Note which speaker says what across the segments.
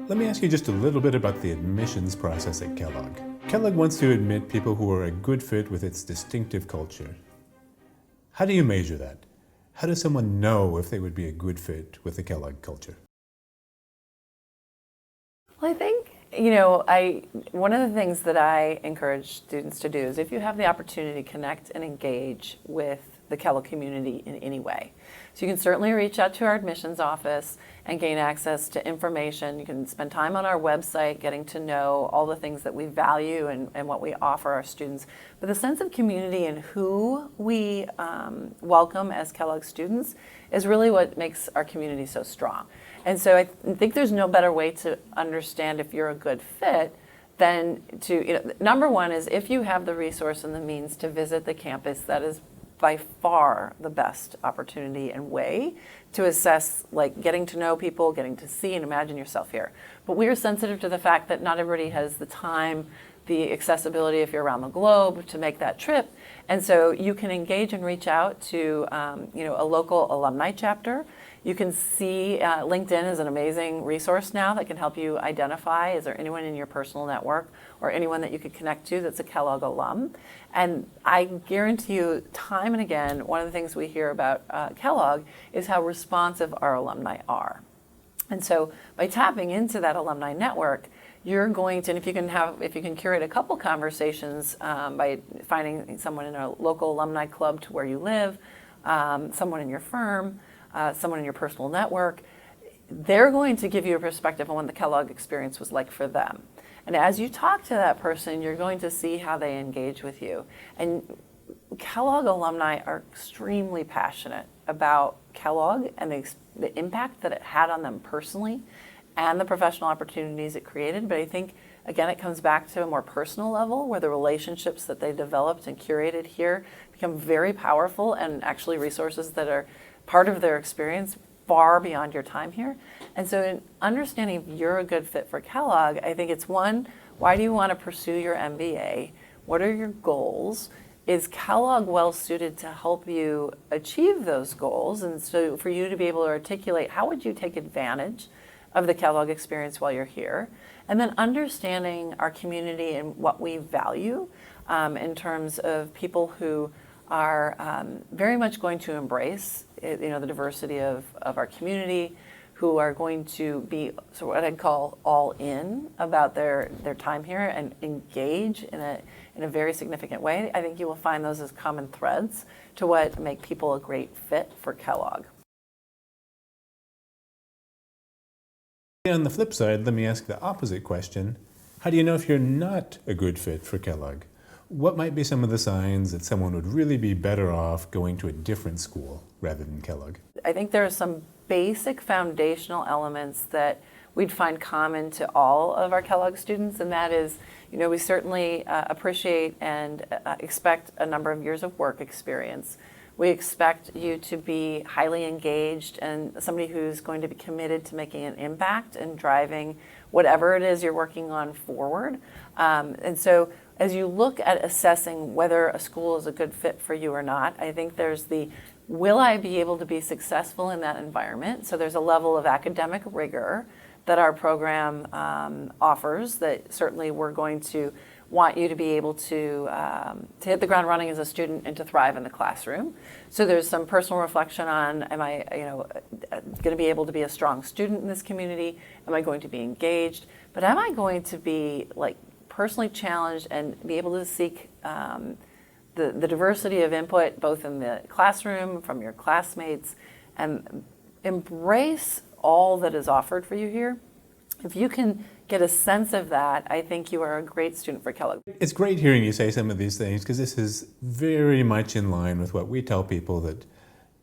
Speaker 1: Let me ask you just a little bit about the admissions process at Kellogg. Kellogg wants to admit people who are a good fit with its distinctive culture. How do you measure that? How does someone know if they would be a good fit with the Kellogg culture?
Speaker 2: Well, I think, one of the things that I encourage students to do is if you have the opportunity to connect and engage with the Kellogg community in any way. So you can certainly reach out to our admissions office and gain access to information. You can spend time on our website getting to know all the things that we value and what we offer our students. But the sense of community and who we welcome as Kellogg students is really what makes our community so strong. And so I think there's no better way to understand if you're a good fit than to, number one is if you have the resource and the means to visit the campus, that is by far the best opportunity and way to assess, like getting to know people, getting to see and imagine yourself here. But we are sensitive to the fact that not everybody has the time, the accessibility if you're around the globe to make that trip. And so you can engage and reach out to a local alumni chapter. You can see LinkedIn is an amazing resource now that can help you identify, is there anyone in your personal network or anyone that you could connect to that's a Kellogg alum? And I guarantee you time and again, one of the things we hear about Kellogg is how responsive our alumni are. And so by tapping into that alumni network, you're going to, and if you can curate a couple conversations by finding someone in a local alumni club to where you live, someone in your firm, someone in your personal network, they're going to give you a perspective on what the Kellogg experience was like for them. And as you talk to that person, you're going to see how they engage with you. And Kellogg alumni are extremely passionate about Kellogg and the impact that it had on them personally and the professional opportunities it created. But I think, again, it comes back to a more personal level where the relationships that they developed and curated here become very powerful and actually resources that are part of their experience far beyond your time here. And so in understanding if you're a good fit for Kellogg, I think it's one, why do you want to pursue your MBA? What are your goals? Is Kellogg well suited to help you achieve those goals? And so for you to be able to articulate, how would you take advantage of the Kellogg experience while you're here? And then understanding our community and what we value in terms of people who are very much going to embrace the diversity of our community, who are going to be what I'd call all in about their time here and engage in a very significant way. I think you will find those as common threads to what make people a great fit for Kellogg.
Speaker 1: On the flip side, let me ask the opposite question. How do you know if you're not a good fit for Kellogg? What might be some of the signs that someone would really be better off going to a different school rather than Kellogg?
Speaker 2: I think there are some basic foundational elements that we'd find common to all of our Kellogg students, and that is, we certainly appreciate and expect a number of years of work experience. We expect you to be highly engaged and somebody who's going to be committed to making an impact and driving whatever it is you're working on forward. And so as you look at assessing whether a school is a good fit for you or not, I think there's will I be able to be successful in that environment? So there's a level of academic rigor that our program offers that certainly we're going to want you to be able to hit the ground running as a student and to thrive in the classroom. So there's some personal reflection on, am I going to be able to be a strong student in this community? Am I going to be engaged? But am I going to be personally challenged and be able to seek the diversity of input both in the classroom, from your classmates, and embrace all that is offered for you here? If you can get a sense of that, I think you are a great student for Kellogg.
Speaker 1: It's great hearing you say some of these things because this is very much in line with what we tell people, that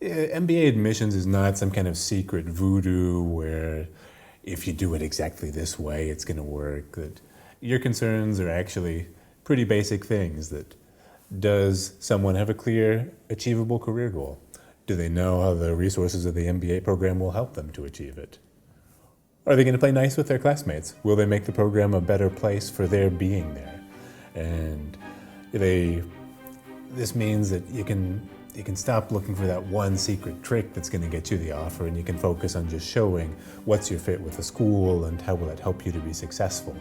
Speaker 1: MBA admissions is not some kind of secret voodoo where if you do it exactly this way, it's going to work. That your concerns are actually pretty basic things. That does someone have a clear, achievable career goal? Do they know how the resources of the MBA program will help them to achieve it? Are they going to play nice with their classmates? Will they make the program a better place for their being there? And this means that you can You can stop looking for that one secret trick that's going to get you the offer, and you can focus on just showing what's your fit with the school and how will it help you to be successful.